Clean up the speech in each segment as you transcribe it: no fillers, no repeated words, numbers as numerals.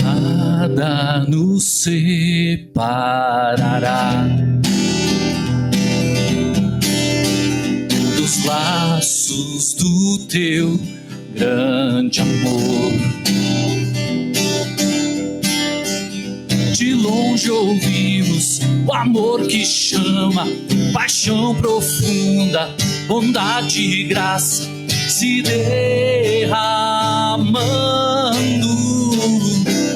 Nada nos separará dos laços do teu grande amor. De longe ouvimos o amor que chama, paixão profunda, bondade e graça se derramando.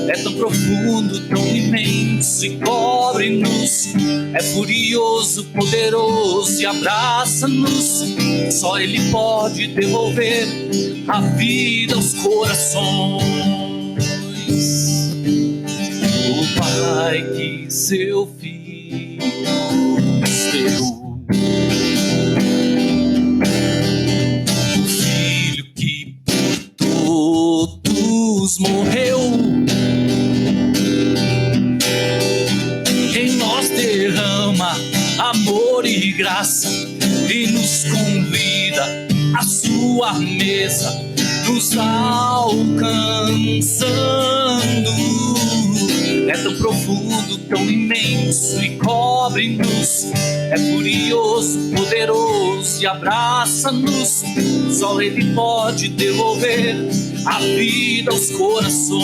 É tão profundo, tão imenso e cobre-nos. É furioso, poderoso e abraça-nos. Só Ele pode devolver a vida aos corações. O Pai que seu Filho esperou, o Filho que por todos morreu, em nós derrama amor e graça e nos convida à sua mesa, nos alcançando. É tão profundo, tão imenso e cobre-nos. É furioso, poderoso e abraça-nos. Só Ele pode devolver a vida aos corações.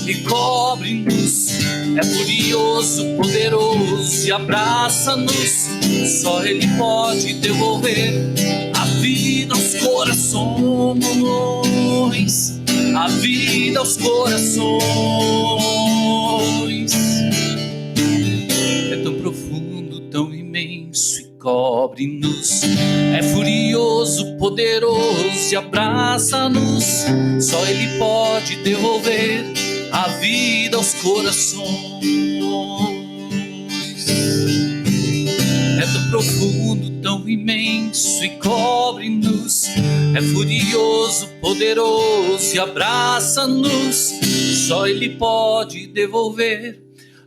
E cobre-nos. É furioso, poderoso e abraça-nos. Só Ele pode devolver a vida aos corações, a vida aos corações. É tão profundo, tão imenso e cobre-nos. É furioso, poderoso e abraça-nos. Só Ele pode devolver a vida aos corações. É tão profundo, tão imenso e cobre-nos. É furioso, poderoso e abraça-nos. Só Ele pode devolver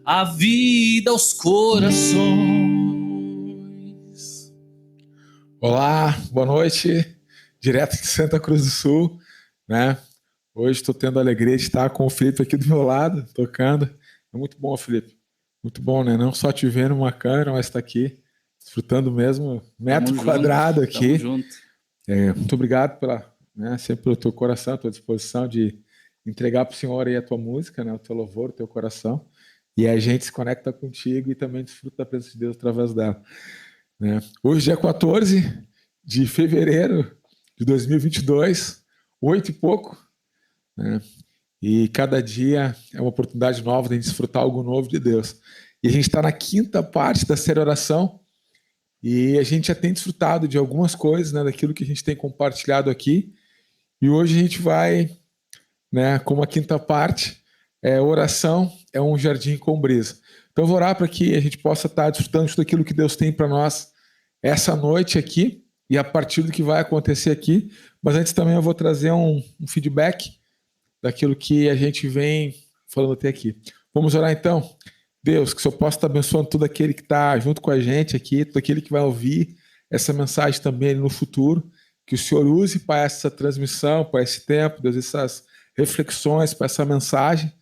a vida aos corações. Olá, boa noite. Direto de Santa Cruz do Sul, né? Hoje estou tendo a alegria de estar com o Felipe aqui do meu lado, tocando. É muito bom, Felipe. Muito bom, né? Não só te vendo numa câmera, mas estar aqui desfrutando mesmo metro quadrado aqui. Tamo junto. Muito obrigado sempre pelo teu coração, a tua disposição de entregar para o Senhor aí a tua música, né? O teu louvor, o teu coração. E a gente se conecta contigo e também desfruta da presença de Deus através dela, né? Hoje é 14 de fevereiro de 2022, 8 e pouco, né? E cada dia é uma oportunidade nova de a gente desfrutar algo novo de Deus. E a gente está na quinta parte da série Oração, e a gente já tem desfrutado de algumas coisas, né, daquilo que a gente tem compartilhado aqui. E hoje a gente vai, né, como a quinta parte, oração é um jardim com brisa. Então eu vou orar para que a gente possa estar desfrutando de tudo aquilo que Deus tem para nós essa noite aqui, e a partir do que vai acontecer aqui. Mas antes também eu vou trazer um feedback daquilo que a gente vem falando até aqui. Vamos orar então? Deus, que o Senhor possa estar abençoando todo aquele que está junto com a gente aqui, todo aquele que vai ouvir essa mensagem também no futuro, que o Senhor use para essa transmissão, para esse tempo, Deus, essas reflexões, para essa mensagem,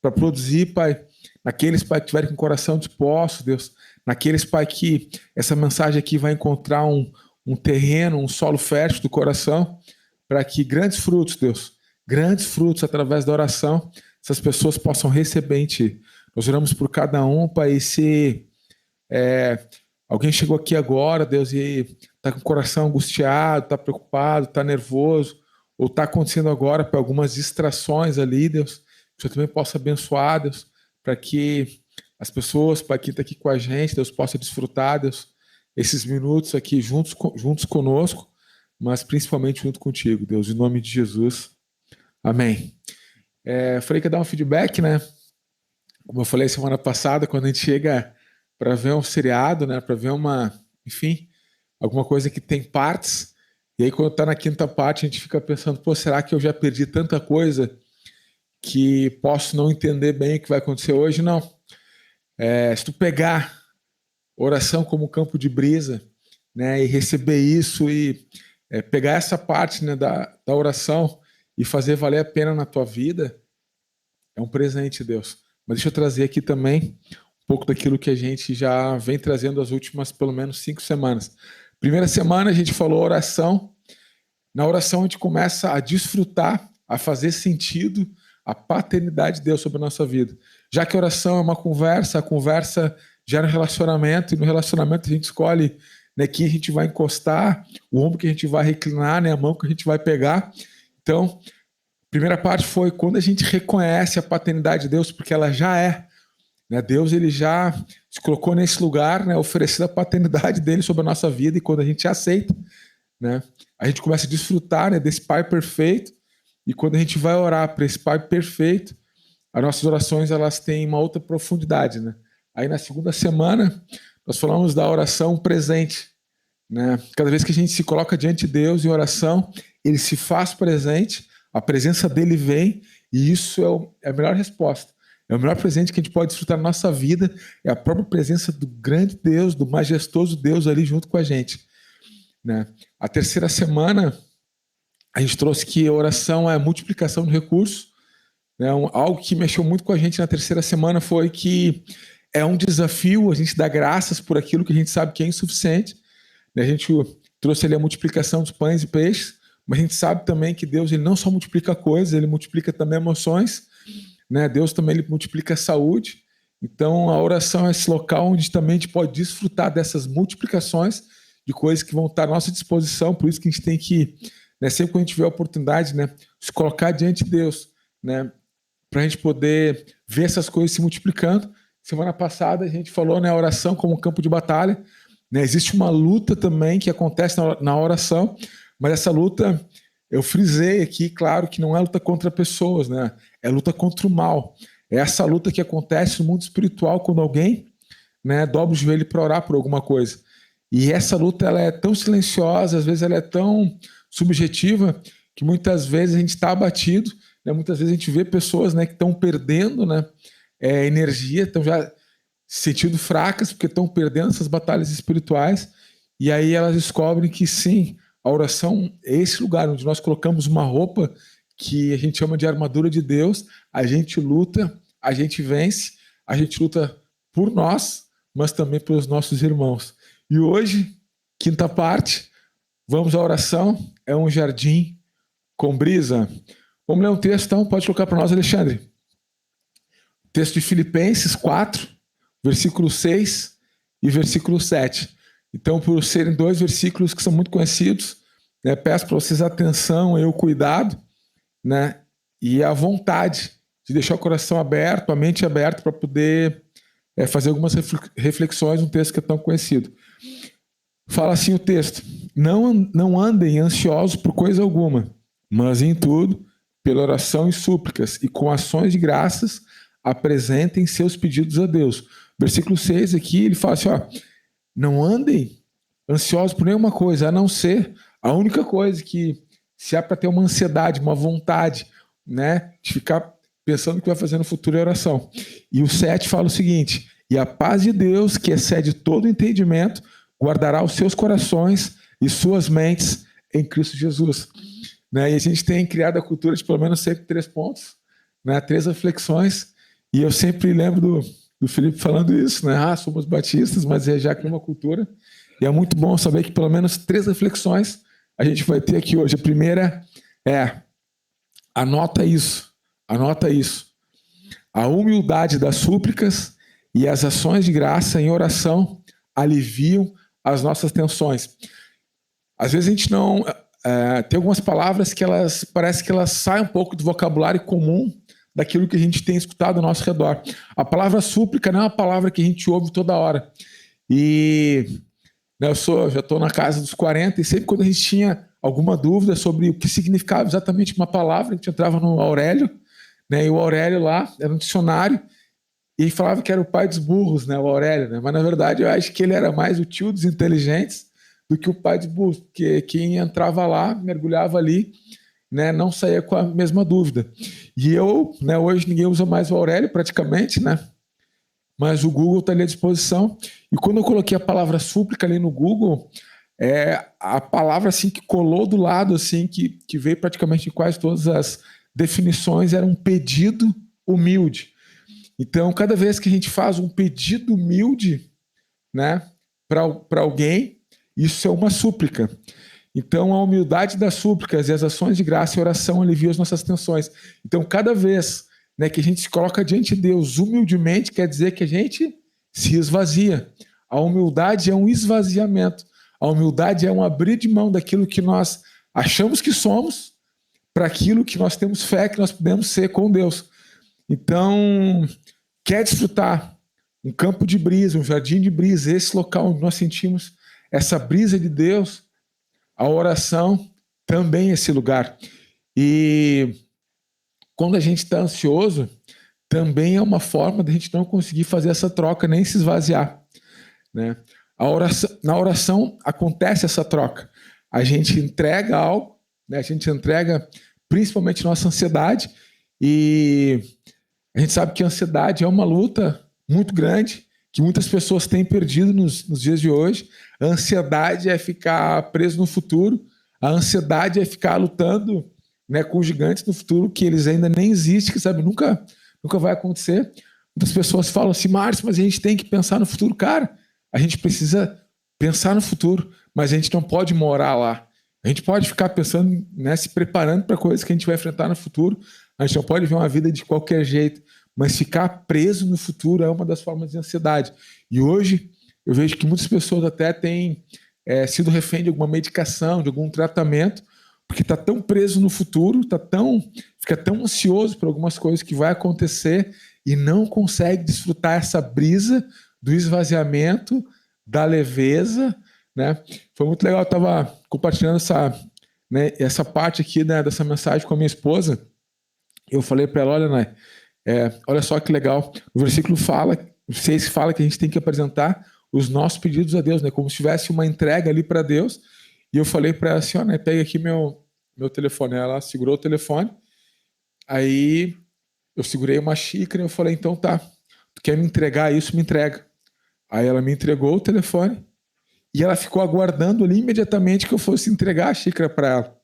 para produzir, Pai, naqueles, Pai, que tiverem com o coração disposto, Deus, naqueles, Pai, que essa mensagem aqui vai encontrar um terreno, um solo fértil do coração, para que grandes frutos, Deus, grandes frutos através da oração, essas pessoas possam receber em Ti. Nós oramos por cada um, Pai, e se alguém chegou aqui agora, Deus, e está com o coração angustiado, está preocupado, está nervoso, ou está acontecendo agora por algumas distrações ali, Deus, que o Senhor também possa abençoar, Deus, para que as pessoas, Pai, que está aqui com a gente, Deus, possa desfrutar, Deus, esses minutos aqui juntos conosco, mas principalmente junto contigo, Deus, em nome de Jesus. Amém. Falei que ia dar um feedback, né? Como eu falei semana passada, quando a gente chega para ver um seriado, né? Para ver alguma coisa que tem partes, e aí quando está na quinta parte a gente fica pensando, pô, será que eu já perdi tanta coisa que posso não entender bem o que vai acontecer hoje? Não. Se tu pegar oração como campo de brisa, né, e receber isso e pegar essa parte, né, da oração e fazer valer a pena na tua vida, é um presente de Deus. Mas deixa eu trazer aqui também um pouco daquilo que a gente já vem trazendo as últimas, pelo menos, 5 semanas. Primeira semana a gente falou oração. Na oração a gente começa a desfrutar, a fazer sentido a paternidade de Deus sobre a nossa vida. Já que a oração é uma conversa, a conversa gera um relacionamento, e no relacionamento a gente escolhe, né, que a gente vai encostar, o ombro que a gente vai reclinar, né, a mão que a gente vai pegar. Então, a primeira parte foi quando a gente reconhece a paternidade de Deus, porque ela já é. Né, Deus ele já se colocou nesse lugar, né, oferecendo a paternidade dele sobre a nossa vida, e quando a gente aceita, né, a gente começa a desfrutar, né, desse Pai perfeito, e quando a gente vai orar para esse Pai perfeito, as nossas orações elas têm uma outra profundidade. Né? Aí na segunda semana, nós falamos da oração presente. Né? Cada vez que a gente se coloca diante de Deus em oração, ele se faz presente, a presença dele vem, e isso é a melhor resposta. É o melhor presente que a gente pode desfrutar na nossa vida, é a própria presença do grande Deus, do majestoso Deus ali junto com a gente. Né? A terceira semana, a gente trouxe que a oração é a multiplicação de recursos. Né? Algo que mexeu muito com a gente na terceira semana foi que é um desafio a gente dar graças por aquilo que a gente sabe que é insuficiente. A gente trouxe ali a multiplicação dos pães e peixes, mas a gente sabe também que Deus ele não só multiplica coisas, ele multiplica também emoções. Né? Deus também ele multiplica a saúde. Então a oração é esse local onde também a gente pode desfrutar dessas multiplicações de coisas que vão estar à nossa disposição. Por isso que a gente tem que, né, sempre que a gente tiver a oportunidade, né, se colocar diante de Deus, né, para a gente poder ver essas coisas se multiplicando. Semana passada a gente falou, né, a oração como um campo de batalha. Né, existe uma luta também que acontece na oração, mas essa luta, eu frisei aqui, claro, que não é luta contra pessoas, né, é luta contra o mal. É essa luta que acontece no mundo espiritual quando alguém, né, dobra o joelho para orar por alguma coisa. E essa luta ela é tão silenciosa, às esse ela é tão subjetiva, que muitas vezes a gente está abatido, né? Muitas vezes a gente vê pessoas, né, que estão perdendo, né, energia, estão já se sentindo fracas, porque estão perdendo essas batalhas espirituais, e aí elas descobrem que sim, a oração é esse lugar onde nós colocamos uma roupa que a gente chama de armadura de Deus, a gente luta, a gente vence, a gente luta por nós, mas também pelos nossos irmãos. E hoje, quinta parte, vamos à oração, é um jardim com brisa. Vamos ler um texto, então, pode colocar para nós, Alexandre. Texto de Filipenses 4, versículo 6 e versículo 7. Então, por serem 2 versículos que são muito conhecidos, né, peço para vocês atenção e o cuidado, né, e a vontade de deixar o coração aberto, a mente aberta, para poder fazer algumas reflexões num texto que é tão conhecido. Fala assim o texto: não andem ansiosos por coisa alguma, mas em tudo, pela oração e súplicas, e com ações de graças, apresentem seus pedidos a Deus. Versículo 6 aqui, ele fala assim, ó, não andem ansiosos por nenhuma coisa, a não ser a única coisa que, se há para ter uma ansiedade, uma vontade, né, de ficar pensando o que vai fazer no futuro é oração. E o 7 fala o seguinte: e a paz de Deus, que excede todo entendimento, guardará os seus corações e suas mentes em Cristo Jesus. Né? E a gente tem criado a cultura de pelo menos sempre 3 pontos, né? 3 reflexões, e eu sempre lembro do Felipe falando isso, né? Somos batistas, mas já que é uma cultura, e é muito bom saber que pelo menos 3 reflexões a gente vai ter aqui hoje. A primeira é, anota isso, a humildade das súplicas e as ações de graça em oração aliviam as nossas tensões. Às vezes a gente não... tem algumas palavras que elas parece que elas saem um pouco do vocabulário comum daquilo que a gente tem escutado ao nosso redor. A palavra súplica não é uma palavra que a gente ouve toda hora. E né, eu já estou na casa dos 40, e sempre quando a gente tinha alguma dúvida sobre o que significava exatamente uma palavra, a gente entrava no Aurélio, né, e o Aurélio lá era um dicionário, e falava que era o pai dos burros, né, o Aurélio, né, mas na verdade eu acho que ele era mais o tio dos inteligentes do que o pai de bus, porque quem entrava lá, mergulhava ali, né, não saía com a mesma dúvida. E eu, né, hoje ninguém usa mais o Aurélio praticamente, né, mas o Google está ali à disposição. E quando eu coloquei a palavra súplica ali no Google, a palavra assim que colou do lado, assim que veio praticamente em quase todas as definições, era um pedido humilde. Então, cada vez que a gente faz um pedido humilde, né, para alguém, isso é uma súplica. Então, a humildade das súplicas e as ações de graça e oração aliviam as nossas tensões. Então, cada vez, né, que a gente se coloca diante de Deus humildemente, quer dizer que a gente se esvazia. A humildade é um esvaziamento. A humildade é um abrir de mão daquilo que nós achamos que somos para aquilo que nós temos fé que nós podemos ser com Deus. Então, quer desfrutar um campo de brisa, um jardim de brisa, esse local onde nós sentimos essa brisa de Deus, a oração também é esse lugar. E quando a gente está ansioso, também é uma forma de a gente não conseguir fazer essa troca, nem se esvaziar, né? Na oração acontece essa troca. A gente entrega algo, né? A gente entrega principalmente nossa ansiedade, e a gente sabe que a ansiedade é uma luta muito grande, que muitas pessoas têm perdido nos dias de hoje. A ansiedade é ficar preso no futuro, a ansiedade é ficar lutando, né, com gigantes no futuro que eles ainda nem existem, que sabe, nunca vai acontecer. Muitas pessoas falam assim, Márcio, mas a gente tem que pensar no futuro. Cara, a gente precisa pensar no futuro, mas a gente não pode morar lá. A gente pode ficar pensando, né, se preparando para coisas que a gente vai enfrentar no futuro. A gente não pode ver uma vida de qualquer jeito, mas ficar preso no futuro é uma das formas de ansiedade. E hoje eu vejo que muitas pessoas até têm sido refém de alguma medicação, de algum tratamento, porque está tão preso no futuro, fica tão ansioso por algumas coisas que vai acontecer e não consegue desfrutar essa brisa do esvaziamento, da leveza, né? Foi muito legal, eu estava compartilhando essa parte aqui, né, dessa mensagem com a minha esposa. Eu falei para ela, olha, né, olha só que legal, o versículo 6 fala que a gente tem que apresentar os nossos pedidos a Deus, né, como se tivesse uma entrega ali para Deus. E eu falei para ela assim, ó, né, pega aqui meu telefone. Ela segurou o telefone, aí eu segurei uma xícara e eu falei, então tá, tu quer me entregar isso, me entrega. Aí ela me entregou o telefone e ela ficou aguardando ali imediatamente que eu fosse entregar a xícara para ela.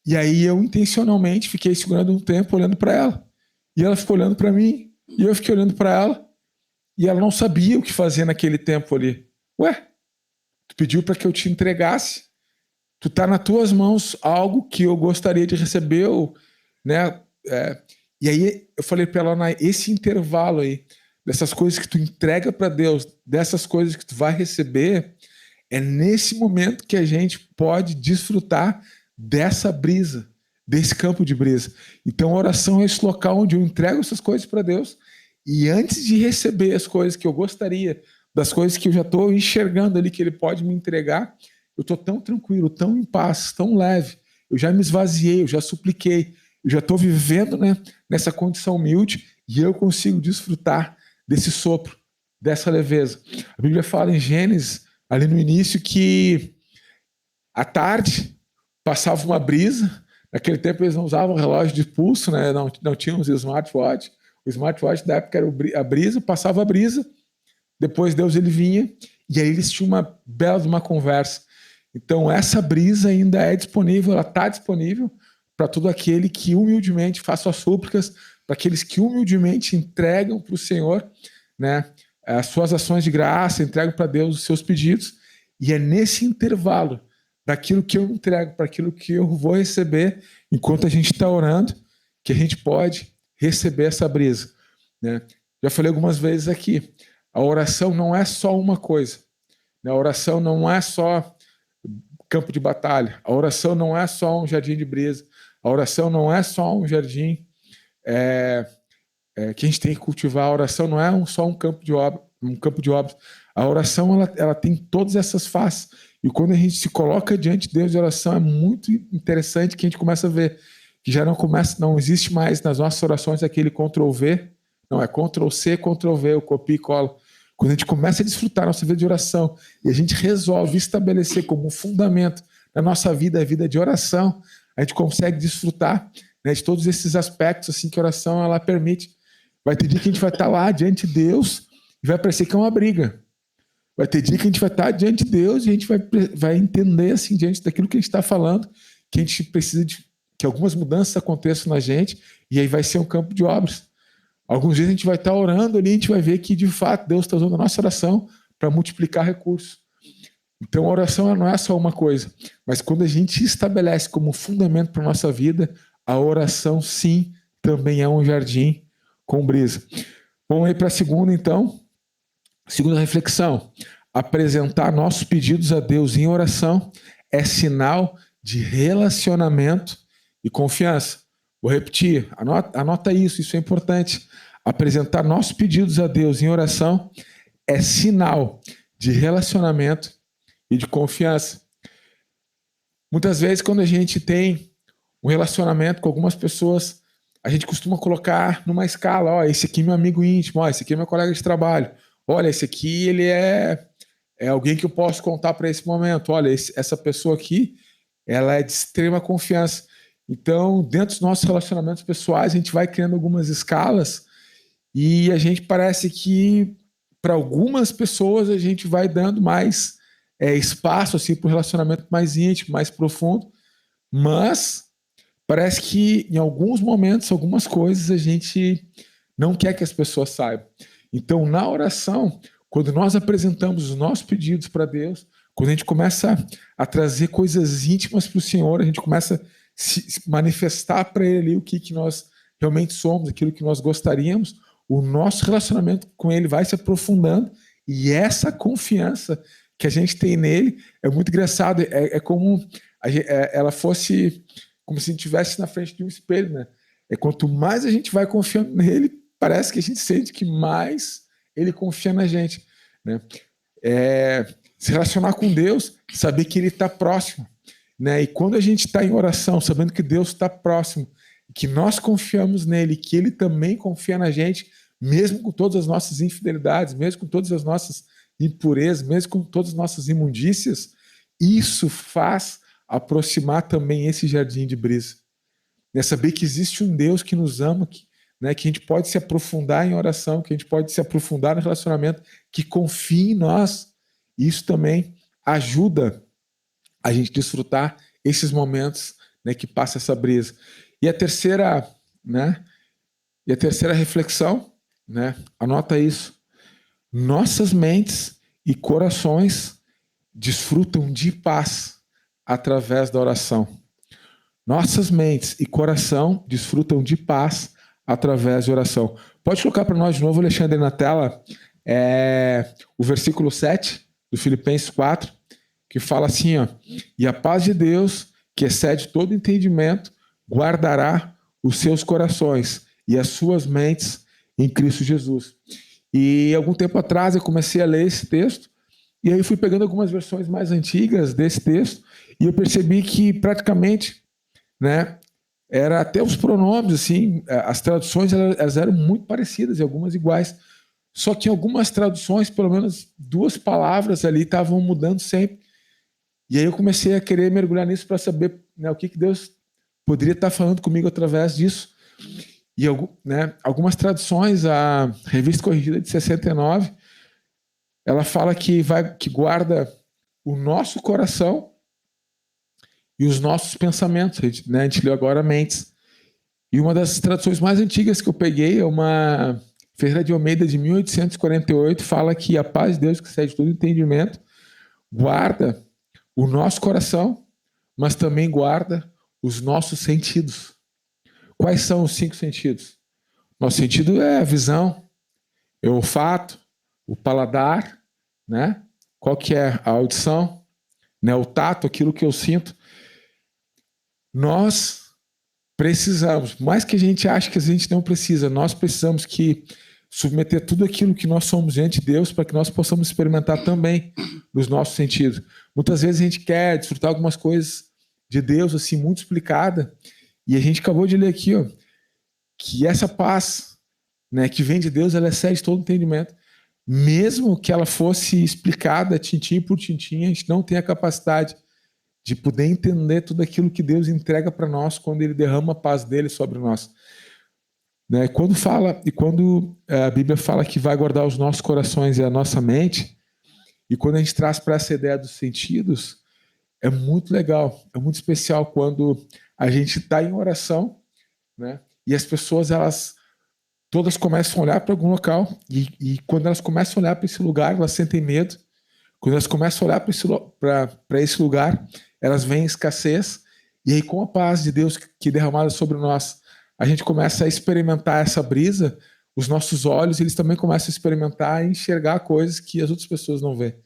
E aí eu intencionalmente fiquei segurando um tempo olhando para ela. E ela ficou olhando para mim e eu fiquei olhando para ela e ela não sabia o que fazer naquele tempo ali. Ué, tu pediu para que eu te entregasse, tu tá nas tuas mãos algo que eu gostaria de receber, né? E aí eu falei para ela, esse intervalo aí, dessas coisas que tu entrega para Deus, dessas coisas que tu vai receber, é nesse momento que a gente pode desfrutar dessa brisa, desse campo de brisa. Então a oração é esse local onde eu entrego essas coisas para Deus, e antes de receber as coisas que eu gostaria, das coisas que eu já estou enxergando ali que Ele pode me entregar, eu estou tão tranquilo, tão em paz, tão leve. Eu já me esvaziei, eu já supliquei, eu já estou vivendo, né, nessa condição humilde, e eu consigo desfrutar desse sopro, dessa leveza. A Bíblia fala em Gênesis, ali no início, que à tarde passava uma brisa. Naquele tempo eles não usavam relógio de pulso, né, não tinham os smartwatch. O smartwatch da época era a brisa, passava a brisa, depois Deus ele vinha, e aí eles tinham uma bela de uma conversa. Então essa brisa ainda é disponível, ela está disponível para todo aquele que humildemente faz suas súplicas, para aqueles que humildemente entregam para o Senhor, né, as suas ações de graça, entregam para Deus os seus pedidos, e é nesse intervalo daquilo que eu entrego para aquilo que eu vou receber, enquanto a gente está orando, que a gente pode receber essa brisa, né? Já falei algumas vezes aqui, a oração não é só uma coisa, né? A oração não é só campo de batalha, a oração não é só um jardim de brisa, a oração não é só um jardim que a gente tem que cultivar, a oração não é só um campo de obras, a oração ela tem todas essas faces, e quando a gente se coloca diante de Deus de oração, é muito interessante que a gente começa a ver que já não existe mais nas nossas orações aquele Ctrl+V, não, é Ctrl+C, Ctrl+V, o copia e cola. quando a gente começa a desfrutar a nossa vida de oração e a gente resolve estabelecer como um fundamento da nossa vida a vida de oração, a gente consegue desfrutar, né, de todos esses aspectos assim que a oração ela permite. Vai ter dia que a gente vai estar lá diante de Deus e vai parecer que é uma briga. Vai ter dia que a gente vai estar diante de Deus e a gente vai entender, assim, diante daquilo que a gente está falando, que a gente precisa que algumas mudanças aconteçam na gente, e aí vai ser um campo de obras. Alguns dias a gente vai estar orando ali e a gente vai ver que, de fato, Deus está usando a nossa oração para multiplicar recursos. Então, a oração não é só uma coisa, mas quando a gente estabelece como fundamento para a nossa vida, a oração, sim, também é um jardim com brisa. Vamos aí para a segunda, então. Segunda reflexão: apresentar nossos pedidos a Deus em oração é sinal de relacionamento e confiança. Vou repetir, anota isso é importante. Apresentar nossos pedidos a Deus em oração é sinal de relacionamento e de confiança. Muitas vezes, quando a gente tem um relacionamento com algumas pessoas, a gente costuma colocar numa escala: ó, esse aqui é meu amigo íntimo, ó, esse aqui é meu colega de trabalho. Olha, esse aqui ele é alguém que eu posso contar para esse momento. Olha, essa pessoa aqui, ela é de extrema confiança. Então, dentro dos nossos relacionamentos pessoais, a gente vai criando algumas escalas e a gente parece que, para algumas pessoas, a gente vai dando mais espaço assim, para o relacionamento mais íntimo, mais profundo, mas parece que, em alguns momentos, algumas coisas a gente não quer que as pessoas saibam. Então, na oração, quando nós apresentamos os nossos pedidos para Deus, quando a gente começa a trazer coisas íntimas para o Senhor, a gente começa a se manifestar para Ele ali o que nós realmente somos, aquilo que nós gostaríamos, o nosso relacionamento com Ele vai se aprofundando e essa confiança que a gente tem nele é muito engraçado. É como ela fosse como se a gente estivesse na frente de um espelho, né? Quanto mais a gente vai confiando nele, parece que a gente sente que mais ele confia na gente, né? Se relacionar com Deus, saber que Ele está próximo, né? E quando a gente está em oração, sabendo que Deus está próximo, que nós confiamos nele, que Ele também confia na gente, mesmo com todas as nossas infidelidades, mesmo com todas as nossas impurezas, mesmo com todas as nossas imundícias, isso faz aproximar também esse jardim de brisa. É saber que existe um Deus que nos ama, que a gente pode se aprofundar em oração, que a gente pode se aprofundar no relacionamento, que confia em nós. Isso também ajuda a gente desfrutar esses momentos, né, que passa essa brisa. E a terceira reflexão, né, anota isso: nossas mentes e corações desfrutam de paz através da oração. Nossas mentes e coração desfrutam de paz através de oração. Pode colocar para nós de novo, Alexandre, na tela, o versículo 7 do Filipenses 4, que fala assim, ó: e a paz de Deus, que excede todo entendimento, guardará os seus corações e as suas mentes em Cristo Jesus. E algum tempo atrás eu comecei a ler esse texto, e aí fui pegando algumas versões mais antigas desse texto, e eu percebi que praticamente, né, era até os pronomes, assim, as traduções elas eram muito parecidas e algumas iguais. Só que em algumas traduções, pelo menos 2 palavras ali estavam mudando sempre. E aí eu comecei a querer mergulhar nisso para saber, né, o que Deus poderia estar falando comigo através disso. E algumas traduções, a Revista Corrigida de 69, ela fala que guarda o nosso coração e os nossos pensamentos, né? A gente leu agora mentes. E uma das traduções mais antigas que eu peguei é uma Ferreira de Almeida de 1848, fala que a paz de Deus, que excede todo entendimento, guarda o nosso coração, mas também guarda os nossos sentidos. Quais são os 5 sentidos? Nosso sentido é a visão, é o olfato, o paladar, né? Qual que é a audição? Né? O tato, aquilo que eu sinto. Nós precisamos, mais que a gente ache que a gente não precisa, nós precisamos que submeter tudo aquilo que nós somos diante de Deus para que nós possamos experimentar também nos nossos sentidos. Muitas vezes a gente quer desfrutar algumas coisas de Deus assim muito explicada, e a gente acabou de ler aqui, ó, que essa paz, né, que vem de Deus, ela excede todo entendimento. mesmo que ela fosse explicada tintim por tintim, a gente não tem a capacidade de poder entender tudo aquilo que Deus entrega para nós quando Ele derrama a paz dele sobre nós. Né? Quando a Bíblia fala que vai guardar os nossos corações e a nossa mente, e quando a gente traz para essa ideia dos sentidos, é muito legal, é muito especial quando a gente está em oração, né? E as pessoas, elas todas começam a olhar para algum local, e quando elas começam a olhar para esse lugar, elas sentem medo. Quando elas começam a olhar para esse lugar, elas veem escassez, e aí com a paz de Deus que é derramada sobre nós, a gente começa a experimentar essa brisa, os nossos olhos, eles também começam a experimentar e enxergar coisas que as outras pessoas não vêem.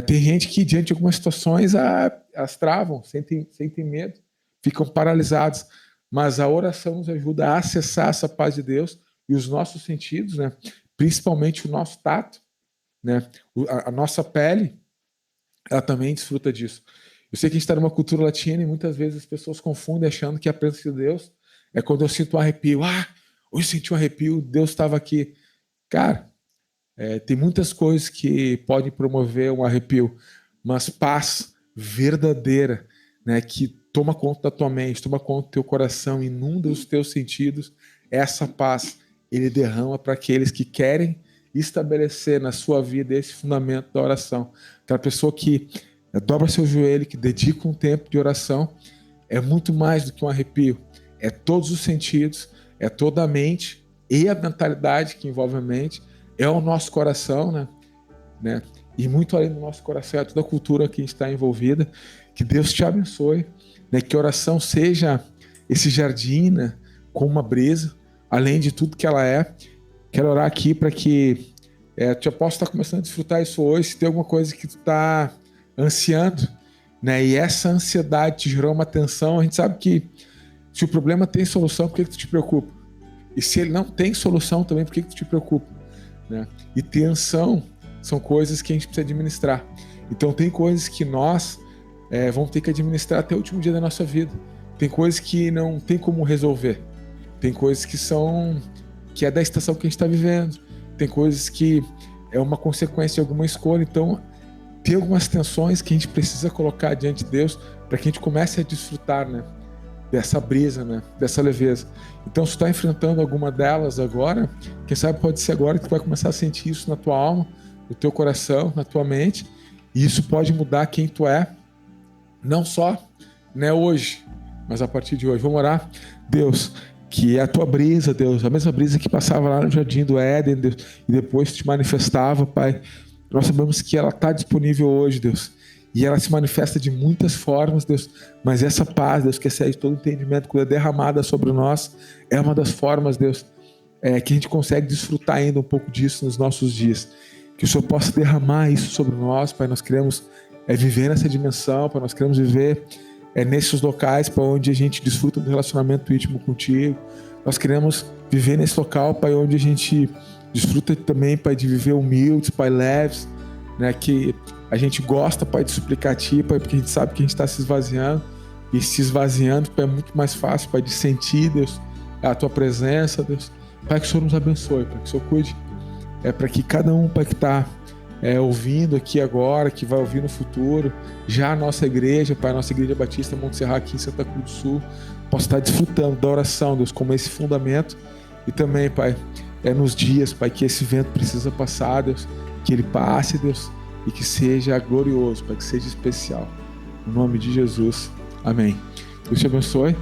Tem gente que, diante de algumas situações, elas travam, sentem medo, ficam paralisados, mas a oração nos ajuda a acessar essa paz de Deus e os nossos sentidos, né? Principalmente o nosso tato, né? A nossa pele, ela também desfruta disso. Eu sei que a gente está numa cultura latina e muitas vezes as pessoas confundem achando que a presença de Deus é quando eu sinto um arrepio. Hoje eu senti um arrepio, Deus estava aqui. Cara, tem muitas coisas que podem promover um arrepio, mas paz verdadeira, né, que toma conta da tua mente, toma conta do teu coração, inunda os teus sentidos, essa paz Ele derrama para aqueles que querem estabelecer na sua vida esse fundamento da oração. Aquela pessoa que dobra seu joelho, que dedica um tempo de oração, é muito mais do que um arrepio, é todos os sentidos, é toda a mente e a mentalidade que envolve a mente, é o nosso coração, né? E muito além do nosso coração, é toda a cultura que a gente está envolvida. Que Deus te abençoe, né? Que a oração seja esse jardim, né? Com uma brisa, além de tudo que ela é. Quero orar aqui para que tu possa estar começando a desfrutar isso hoje, se tem alguma coisa que tu está ansiando, né? E essa ansiedade te gerou uma tensão. A gente sabe que se o problema tem solução, por que tu te preocupa? E se ele não tem solução também, por que tu te preocupa? Né? E tensão são coisas que a gente precisa administrar. Então tem coisas que nós vamos ter que administrar até o último dia da nossa vida. Tem coisas que não tem como resolver. Tem coisas que é da estação que a gente está vivendo. Tem coisas que é uma consequência de alguma escolha. Então tem algumas tensões que a gente precisa colocar diante de Deus para que a gente comece a desfrutar, né? Dessa brisa, né? Dessa leveza. Então, se tu está enfrentando alguma delas agora, quem sabe pode ser agora que tu vai começar a sentir isso na tua alma, no teu coração, na tua mente, e isso pode mudar quem tu é, não só, né, hoje, mas a partir de hoje. Vamos orar? Deus, que a tua brisa, Deus, a mesma brisa que passava lá no Jardim do Éden, Deus, e depois te manifestava, Pai, nós sabemos que ela está disponível hoje, Deus. E ela se manifesta de muitas formas, Deus. Mas essa paz, Deus, que excede todo entendimento, quando é derramada sobre nós, é uma das formas, Deus, que a gente consegue desfrutar ainda um pouco disso nos nossos dias. Que o Senhor possa derramar isso sobre nós, Pai. Nós queremos viver nessa dimensão, Pai. Nós queremos viver nesses locais, Pai, onde a gente desfruta do relacionamento íntimo contigo. Nós queremos viver nesse local, Pai, onde a gente desfruta também, Pai, de viver humildes, Pai, leves, né, que a gente gosta, Pai, de suplicar a Ti, Pai, porque a gente sabe que a gente está se esvaziando, e se esvaziando, Pai, é muito mais fácil, Pai, de sentir, Deus, a Tua presença, Deus. Pai, que o Senhor nos abençoe, Pai, que o Senhor cuide, para que cada um, Pai, que está ouvindo aqui agora, que vai ouvir no futuro, já a nossa igreja, Pai, a nossa igreja Batista Monte Serra aqui em Santa Cruz do Sul, possa estar desfrutando da oração, Deus, como esse fundamento, e também, Pai, nos dias, Pai, que esse vento precisa passar, Deus, que ele passe, Deus, e que seja glorioso, Pai, que seja especial. Em nome de Jesus. Amém. Deus te abençoe.